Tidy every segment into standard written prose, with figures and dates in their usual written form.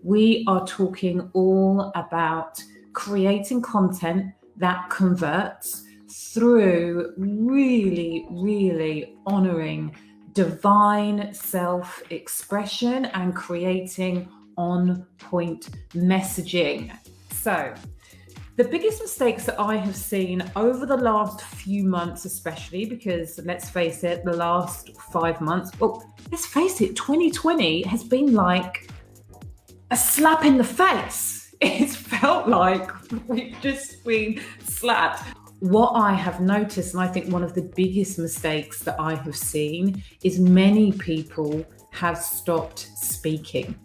We are talking all about creating content that converts through really, really honoring divine self-expression and creating on-point messaging. So, the biggest mistakes that I have seen over the last few months, especially because let's face it, the last 5 months, let's face it, 2020 has been like a slap in the face. It's felt like we've just been slapped. What I have noticed, and I think one of the biggest mistakes that I have seen, is many people have stopped speaking.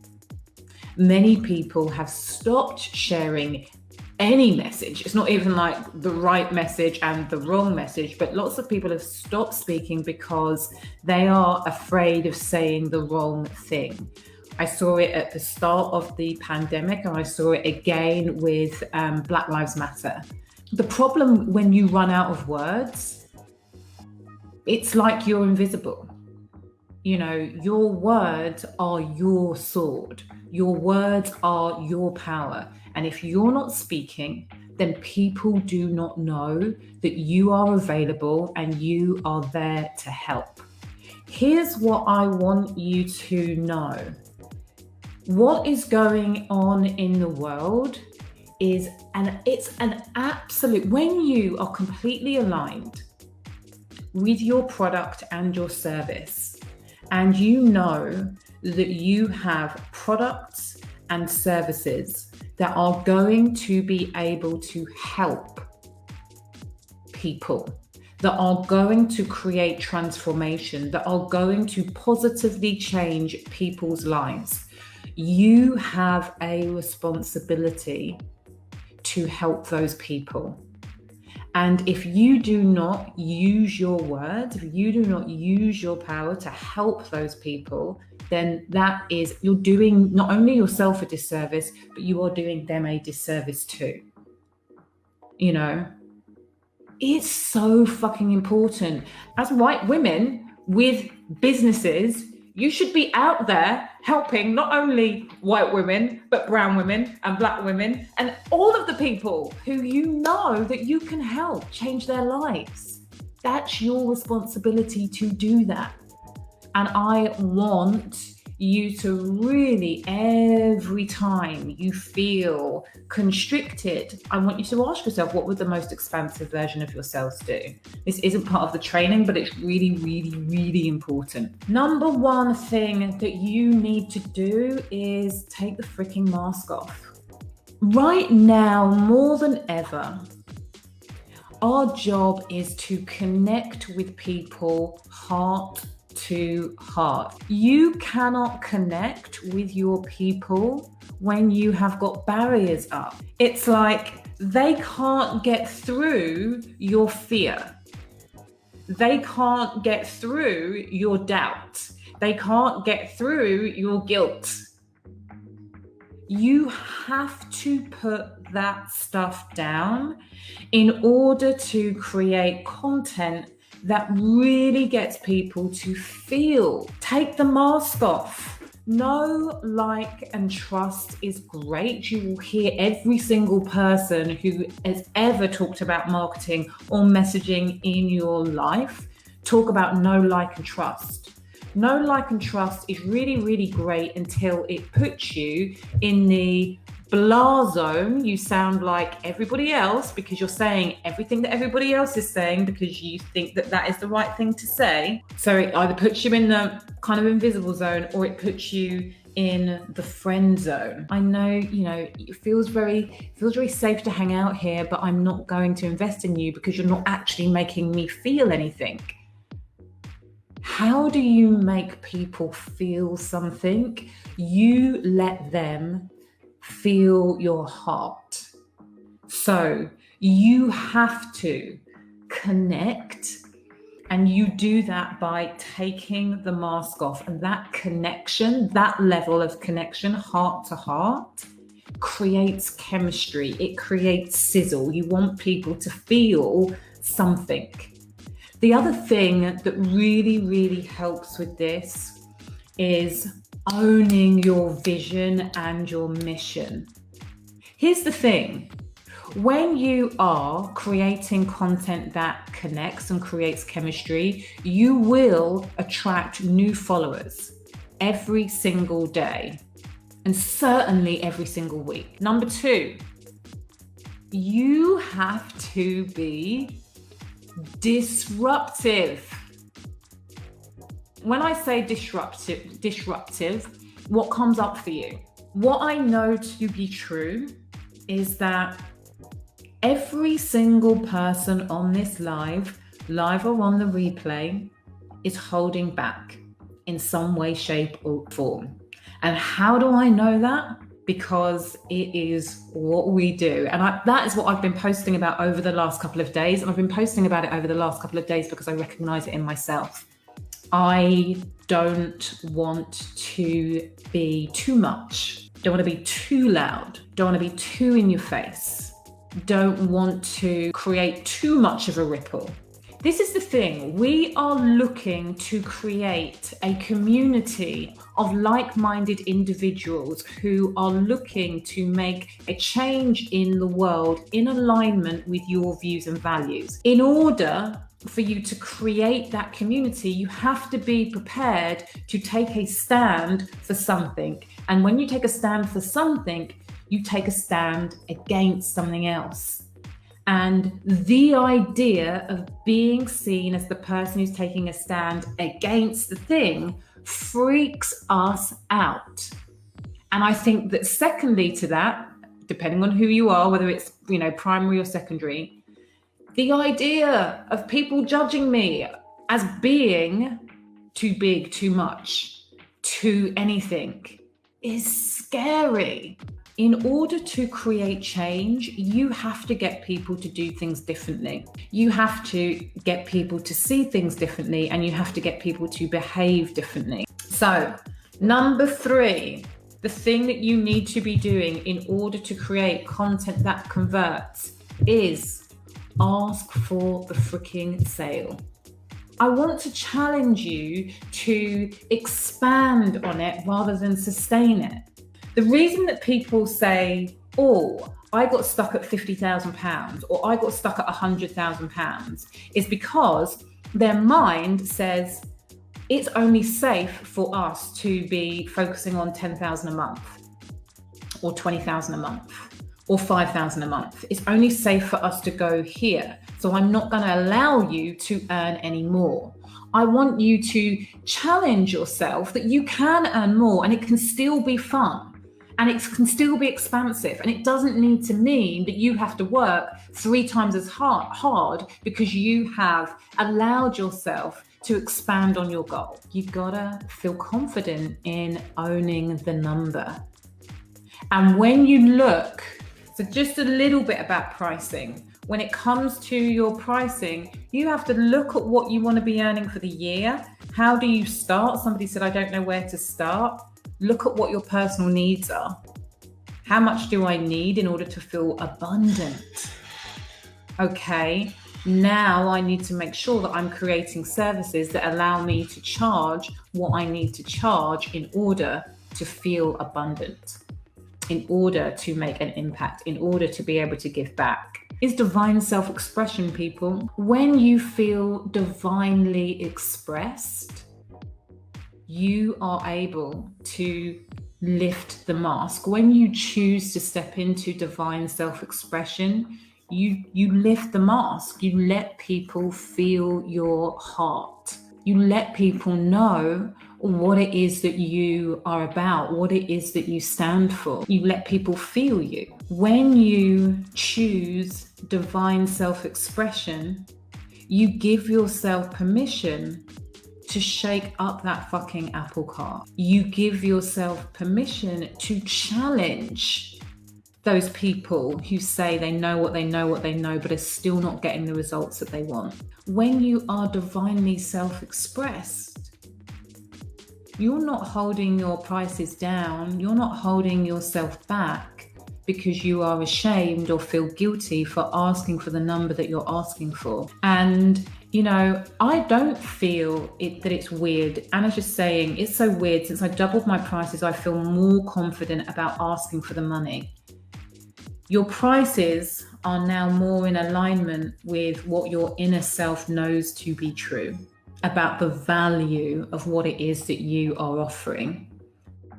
Many people have stopped sharing any message. It's not even like the right message and the wrong message, but lots of people have stopped speaking because they are afraid of saying the wrong thing. I saw it at the start of the pandemic, and I saw it again with Black Lives Matter. The problem when you run out of words, it's like you're invisible. You know, your words are your sword. Your words are your power. And if you're not speaking, then people do not know that you are available and you are there to help. Here's what I want you to know. What is going on in the world is, it's an absolute, when you are completely aligned with your product and your service, and you know that you have products and services that are going to be able to help people, that are going to create transformation, that are going to positively change people's lives, you have a responsibility to help those people. And if you do not use your words, if you do not use your power to help those people, then you're doing not only yourself a disservice, but you are doing them a disservice too. You know, it's so fucking important. As white women with businesses, you should be out there helping not only white women, but brown women and black women and all of the people who you know that you can help change their lives. That's your responsibility to do that. And I want you to really, every time you feel constricted, I want you to ask yourself, what would the most expansive version of yourselves do? This isn't part of the training, but it's really, really, really important. Number one thing that you need to do is take the freaking mask off. Right now, more than ever, our job is to connect with people heart to heart. You cannot connect with your people when you have got barriers up. It's like they can't get through your fear. They can't get through your doubt. They can't get through your guilt. You have to put that stuff down in order to create content that really gets people to feel. Take the mask off. Know, like, and trust is great. You will hear every single person who has ever talked about marketing or messaging in your life talk about know, like, and trust. Know, like, and trust is really, really great until it puts you in the blah zone. You sound like everybody else because you're saying everything that everybody else is saying because you think that that is the right thing to say. So it either puts you in the kind of invisible zone or it puts you in the friend zone. I know, it feels very safe to hang out here, but I'm not going to invest in you because you're not actually making me feel anything. How do you make people feel something? You let them feel your heart. So you have to connect, and you do that by taking the mask off. And that connection, that level of connection, heart to heart, creates chemistry. It creates sizzle. You want people to feel something. The other thing that really, really helps with this is owning your vision and your mission. Here's the thing. When you are creating content that connects and creates chemistry, you will attract new followers every single day, and certainly every single week. Number 2, you have to be disruptive. When I say disruptive, what comes up for you? What I know to be true is that every single person on this live or on the replay, is holding back in some way, shape, or form. And how do I know that? Because it is what we do. And that is what I've been posting about over the last couple of days. And I've been posting about it over the last couple of days because I recognize it in myself. I don't want to be too much. Don't want to be too loud. Don't want to be too in your face. Don't want to create too much of a ripple. This is the thing. We are looking to create a community of like-minded individuals who are looking to make a change in the world in alignment with your views and values. In order for you to create that community, you have to be prepared to take a stand for something. And when you take a stand for something, you take a stand against something else. And the idea of being seen as the person who's taking a stand against the thing freaks us out. And I think that secondly to that, depending on who you are, whether it's, primary or secondary, the idea of people judging me as being too big, too much, too anything is scary. In order to create change, you have to get people to do things differently. You have to get people to see things differently, and you have to get people to behave differently. So, number 3, the thing that you need to be doing in order to create content that converts is ask for the freaking sale. I want to challenge you to expand on it rather than sustain it. The reason that people say, oh, I got stuck at £50,000 or I got stuck at £100,000 is because their mind says it's only safe for us to be focusing on £10,000 a month or £20,000 a month or £5,000 a month. It's only safe for us to go here. So I'm not going to allow you to earn any more. I want you to challenge yourself that you can earn more and it can still be fun. And it can still be expansive. And it doesn't need to mean that you have to work 3 times as hard because you have allowed yourself to expand on your goal. You've got to feel confident in owning the number. And when you look, so just a little bit about pricing. When it comes to your pricing, you have to look at what you want to be earning for the year. How do you start? Somebody said, I don't know where to start. Look at what your personal needs are. How much do I need in order to feel abundant? Okay, now I need to make sure that I'm creating services that allow me to charge what I need to charge in order to feel abundant, in order to make an impact, in order to be able to give back. Is divine self-expression, people. When you feel divinely expressed, you are able to lift the mask. When you choose to step into divine self-expression, you lift the mask. You let people feel your heart. You let people know what it is that you are about, what it is that you stand for. You let people feel you. When you choose divine self-expression, you give yourself permission to shake up that fucking apple cart. You give yourself permission to challenge those people who say they know what they know, but are still not getting the results that they want. When you are divinely self-expressed, you're not holding your prices down. You're not holding yourself back because you are ashamed or feel guilty for asking for the number that you're asking for. And I don't feel that it's weird. Anna's just saying it's so weird. Since I doubled my prices, I feel more confident about asking for the money. Your prices are now more in alignment with what your inner self knows to be true about the value of what it is that you are offering.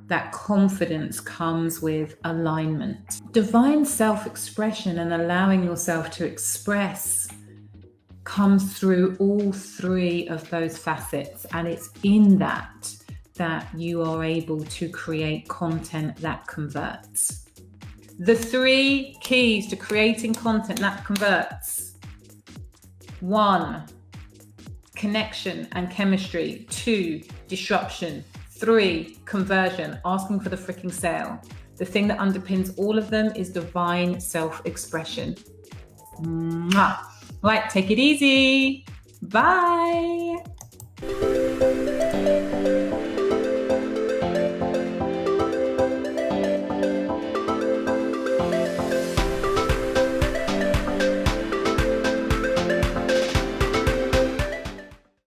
That confidence comes with alignment. Divine self-expression and allowing yourself to express comes through all three of those facets, and it's in that you are able to create content that converts. The 3 keys to creating content that converts: 1, connection and chemistry; 2, disruption; 3, conversion, asking for the freaking sale. The thing that underpins all of them is divine self-expression. Mwah. Right, take it easy. Bye.